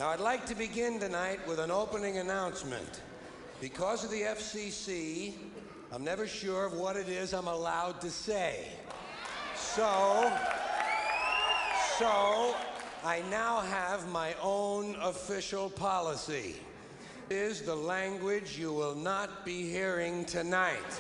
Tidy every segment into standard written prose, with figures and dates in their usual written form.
Now, I'd like to begin tonight with an opening announcement. Because of the FCC, I'm never sure of what it is I'm allowed to say. So I now have my own official policy. It is the language you will not be hearing tonight.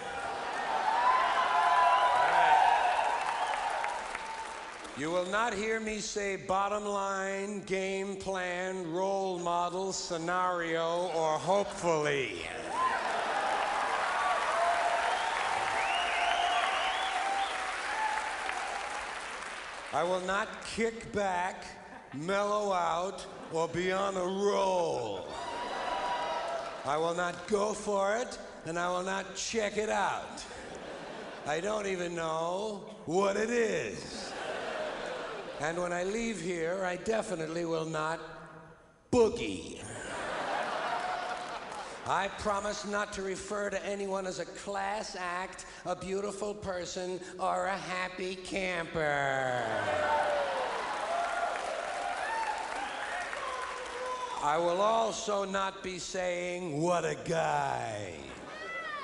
You will not hear me say bottom line, game plan, role model, scenario, or hopefully. I will not kick back, mellow out, or be on a roll. I will not go for it, and I will not check it out. I don't even know what it is. And when I leave here, I definitely will not boogie. I promise not to refer to anyone as a class act, a beautiful person, or a happy camper. I will also not be saying, what a guy.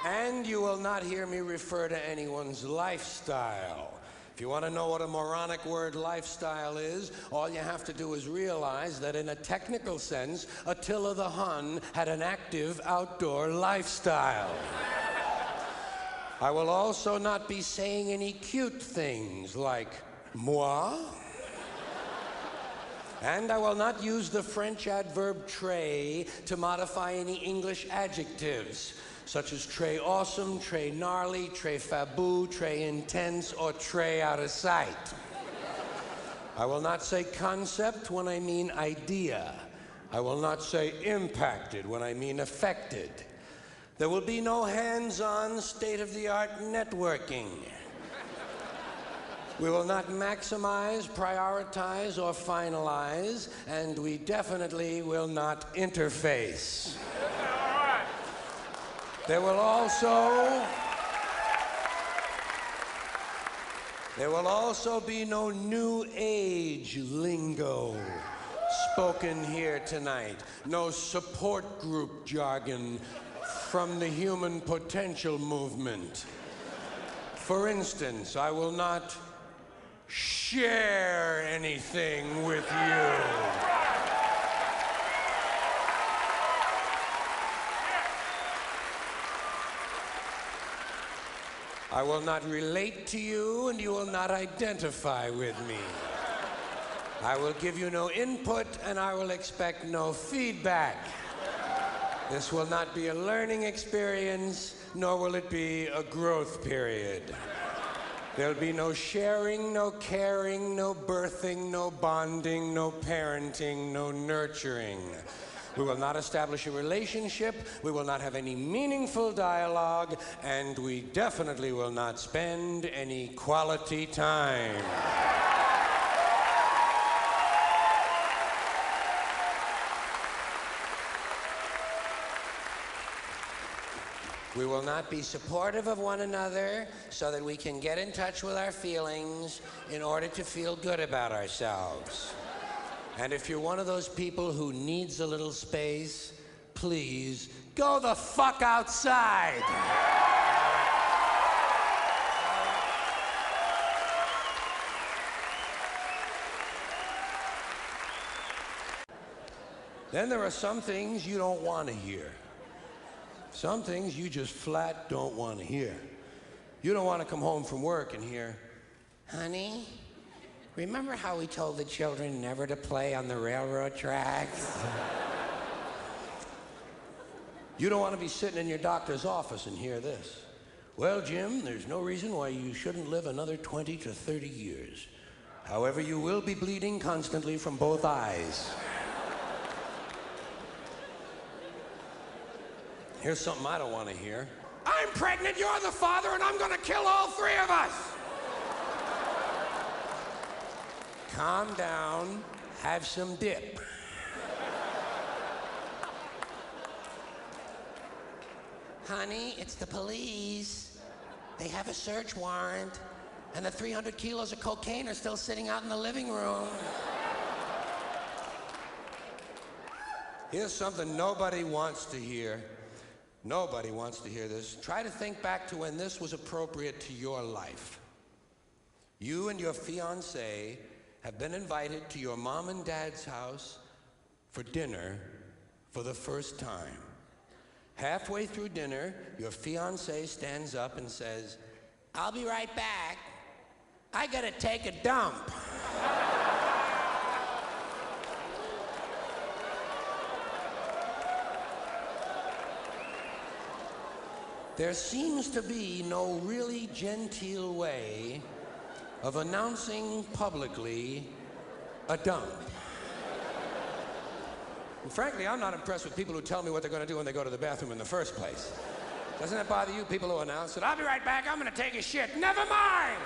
And you will not hear me refer to anyone's lifestyle. If you want to know what a moronic word lifestyle is, all you have to do is realize that in a technical sense, Attila the Hun had an active outdoor lifestyle. I will also not be saying any cute things like, moi. And I will not use the French adverb très to modify any English adjectives, such as très awesome, très gnarly, très faboo, très intense, or très out of sight. I will not say concept when I mean idea. I will not say impacted when I mean affected. There will be no hands-on, state-of-the-art networking. We will not maximize, prioritize, or finalize, and we definitely will not interface. There will also be no new age lingo spoken here tonight. No support group jargon from the human potential movement. For instance, I will not share anything with you. I will not relate to you, and you will not identify with me. I will give you no input, and I will expect no feedback. This will not be a learning experience, nor will it be a growth period. There'll be no sharing, no caring, no birthing, no bonding, no parenting, no nurturing. We will not establish a relationship, we will not have any meaningful dialogue, and we definitely will not spend any quality time. We will not be supportive of one another so that we can get in touch with our feelings in order to feel good about ourselves. And if you're one of those people who needs a little space, please go the fuck outside. Then there are some things you don't want to hear. Some things you just flat don't want to hear. You don't want to come home from work and hear, honey, remember how we told the children never to play on the railroad tracks? You don't want to be sitting in your doctor's office and hear this. Well, Jim, there's no reason why you shouldn't live another 20 to 30 years. However, you will be bleeding constantly from both eyes. Here's something I don't want to hear. I'm pregnant, you're the father, and I'm going to kill all three of us. Calm down, have some dip. Honey, it's the police. They have a search warrant, and the 300 kilos of cocaine are still sitting out in the living room. Here's something nobody wants to hear. Nobody wants to hear this. Try to think back to when this was appropriate to your life. You and your fiancé have been invited to your mom and dad's house for dinner for the first time. Halfway through dinner, your fiancé stands up and says, "I'll be right back. I gotta take a dump." There seems to be no really genteel way of announcing publicly a dump. And frankly, I'm not impressed with people who tell me what they're going to do when they go to the bathroom in the first place. Doesn't it bother you, people who announce that, "I'll be right back, I'm going to take a shit"? Never mind!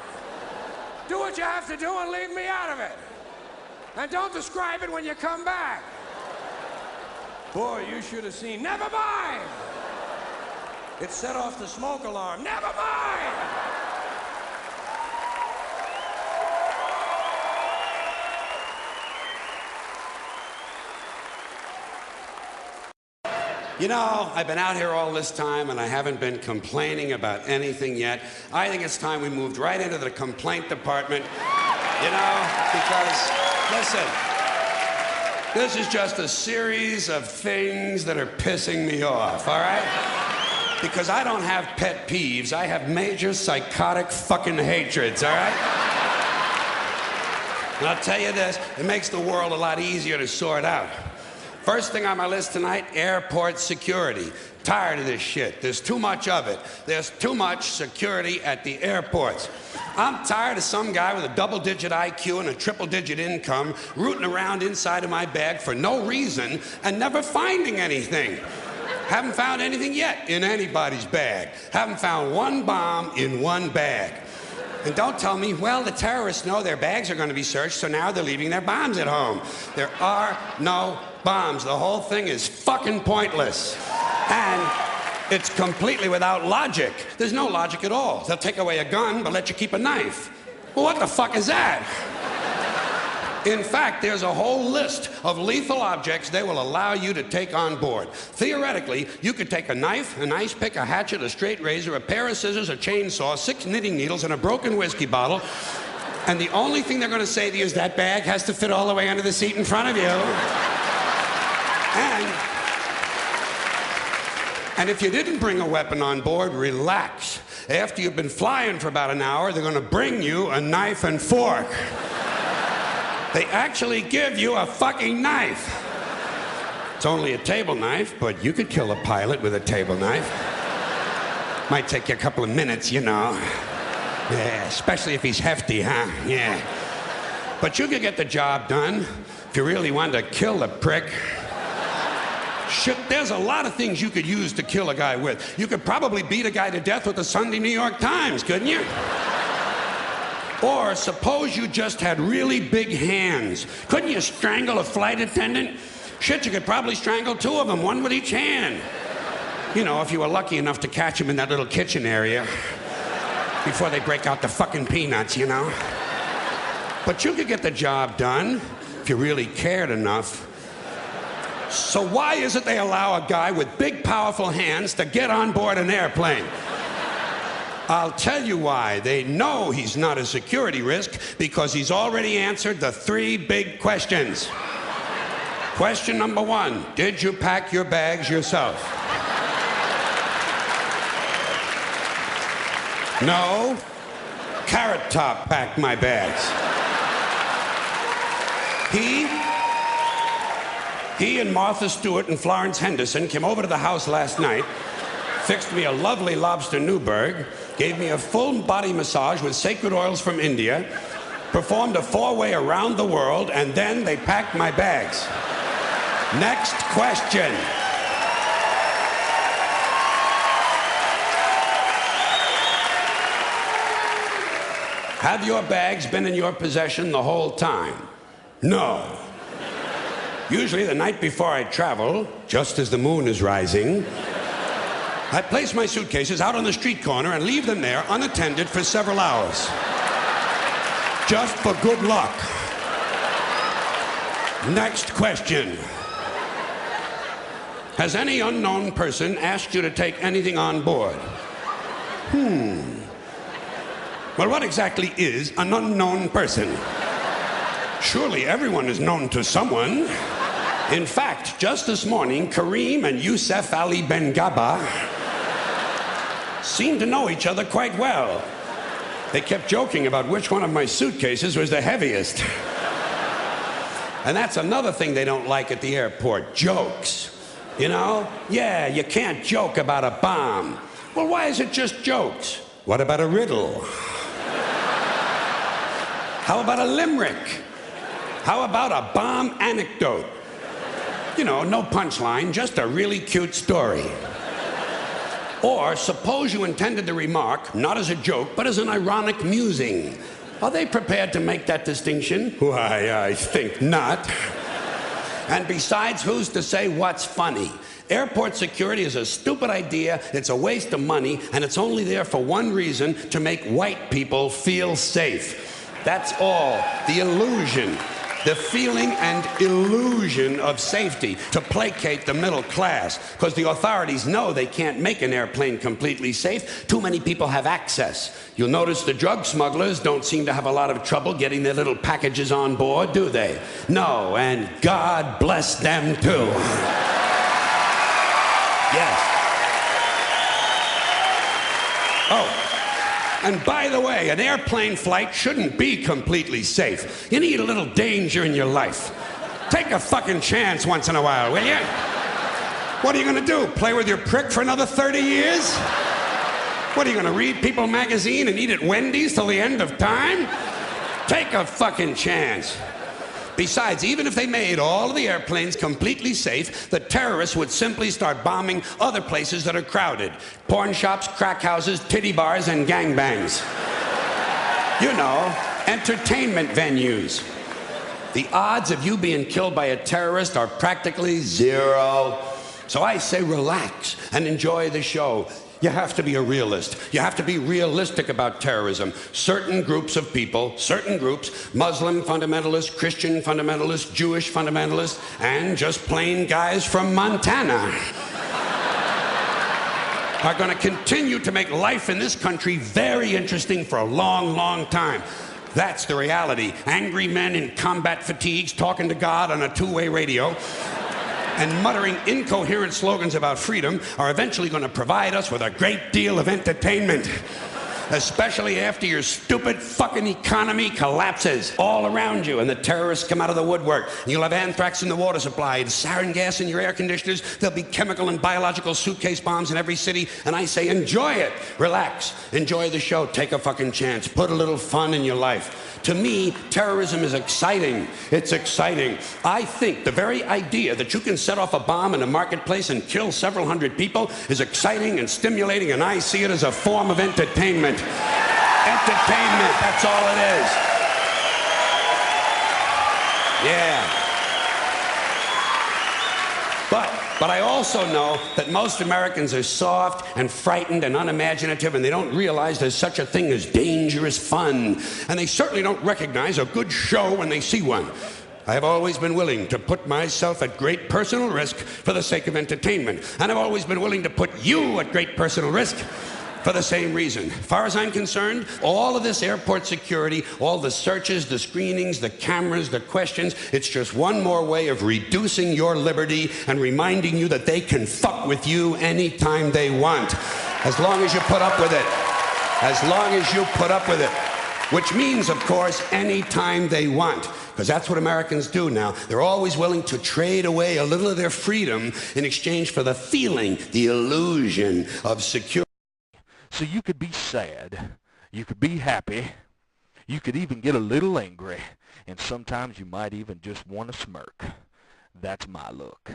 Do what you have to do and leave me out of it. And don't describe it when you come back. Boy, you should have seen. Never mind! It set off the smoke alarm. Never mind! You know, I've been out here all this time and I haven't been complaining about anything yet. I think it's time we moved right into the complaint department. You know, because, listen, this is just a series of things that are pissing me off, all right? Because I don't have pet peeves, I have major psychotic fucking hatreds, all right? And I'll tell you this, it makes the world a lot easier to sort out. First thing on my list tonight, airport security. Tired of this shit. There's too much of it. There's too much security at the airports. I'm tired of some guy with a double-digit IQ and a triple-digit income rooting around inside of my bag for no reason and never finding anything. Haven't found anything yet in anybody's bag. Haven't found one bomb in one bag. And don't tell me, well, the terrorists know their bags are going to be searched, so now they're leaving their bombs at home. There are no bombs. The whole thing is fucking pointless. And it's completely without logic. There's no logic at all. They'll take away a gun, but let you keep a knife. Well, what the fuck is that? In fact, there's a whole list of lethal objects they will allow you to take on board. Theoretically, you could take a knife, an ice pick, a hatchet, a straight razor, a pair of scissors, a chainsaw, 6 knitting needles, and a broken whiskey bottle, and the only thing they're going to say to you is that bag has to fit all the way under the seat in front of you. And if you didn't bring a weapon on board, relax. After you've been flying for about an hour, they're going to bring you a knife and fork. They actually give you a fucking knife. It's only a table knife, but you could kill a pilot with a table knife. Might take you a couple of minutes, you know. Yeah, especially if he's hefty, huh? Yeah. But you could get the job done if you really wanted to kill the prick. Shit, there's a lot of things you could use to kill a guy with. You could probably beat a guy to death with the Sunday New York Times, couldn't you? Or suppose you just had really big hands. Couldn't you strangle a flight attendant? Shit, you could probably strangle 2 of them, 1 with each hand. You know, if you were lucky enough to catch them in that little kitchen area before they break out the fucking peanuts, you know? But you could get the job done if you really cared enough. So why is it they allow a guy with big, powerful hands to get on board an airplane? I'll tell you why. They know he's not a security risk because he's already answered the 3 big questions. Question number 1, did you pack your bags yourself? No. Carrot Top packed my bags. He and Martha Stewart and Florence Henderson came over to the house last night, fixed me a lovely lobster Newburg, gave me a full body massage with sacred oils from India, performed a 4-way around the world, and then they packed my bags. Next question. Have your bags been in your possession the whole time? No. Usually the night before I travel, just as the moon is rising, I place my suitcases out on the street corner and leave them there unattended for several hours. Just for good luck. Next question. Has any unknown person asked you to take anything on board? Well, what exactly is an unknown person? Surely everyone is known to someone. In fact, just this morning, Kareem and Youssef Ali Ben Gaba seemed to know each other quite well. They kept joking about which one of my suitcases was the heaviest. And that's another thing they don't like at the airport, jokes. You know? Yeah, you can't joke about a bomb. Well, why is it just jokes? What about a riddle? How about a limerick? How about a bomb anecdote? You know, no punchline, just a really cute story. Or suppose you intended the remark, not as a joke, but as an ironic musing. Are they prepared to make that distinction? Why, I think not. And besides, who's to say what's funny? Airport security is a stupid idea, it's a waste of money, and it's only there for one reason, to make white people feel safe. That's all. The illusion. The feeling and illusion of safety to placate the middle class. Because the authorities know they can't make an airplane completely safe. Too many people have access. You'll notice the drug smugglers don't seem to have a lot of trouble getting their little packages on board, do they? No, and God bless them too. Yes. Oh. And by the way, an airplane flight shouldn't be completely safe. You need a little danger in your life. Take a fucking chance once in a while, will you? What are you gonna do? Play with your prick for another 30 years? What are you gonna read People magazine and eat at Wendy's till the end of time? Take a fucking chance. Besides, even if they made all of the airplanes completely safe, the terrorists would simply start bombing other places that are crowded. Porn shops, crack houses, titty bars, and gangbangs. You know, entertainment venues. The odds of you being killed by a terrorist are practically zero. So I say relax and enjoy the show. You have to be a realist. You have to be realistic about terrorism. Certain groups of people, certain groups, Muslim fundamentalists, Christian fundamentalists, Jewish fundamentalists, and just plain guys from Montana are going to continue to make life in this country very interesting for a long, long time. That's the reality. Angry men in combat fatigues talking to God on a two-way radio and muttering incoherent slogans about freedom are eventually going to provide us with a great deal of entertainment. Especially after your stupid fucking economy collapses all around you and the terrorists come out of the woodwork. And you'll have anthrax in the water supply and sarin gas in your air conditioners. There'll be chemical and biological suitcase bombs in every city. And I say, enjoy it. Relax. Enjoy the show. Take a fucking chance. Put a little fun in your life. To me, terrorism is exciting. It's exciting. I think the very idea that you can set off a bomb in a marketplace and kill several hundred people is exciting and stimulating, and I see it as a form of entertainment. Entertainment, that's all it is. Yeah. But I also know that most Americans are soft and frightened and unimaginative, and they don't realize there's such a thing as dangerous fun. And they certainly don't recognize a good show when they see one. I have always been willing to put myself at great personal risk for the sake of entertainment. And I've always been willing to put you at great personal risk for the same reason. As far as I'm concerned, all of this airport security, all the searches, the screenings, the cameras, the questions, it's just one more way of reducing your liberty and reminding you that they can fuck with you anytime they want, as long as you put up with it. As long as you put up with it. Which means, of course, anytime they want. Because that's what Americans do now. They're always willing to trade away a little of their freedom in exchange for the feeling, the illusion of security. So you could be sad, you could be happy, you could even get a little angry, and sometimes you might even just want to smirk. That's my look.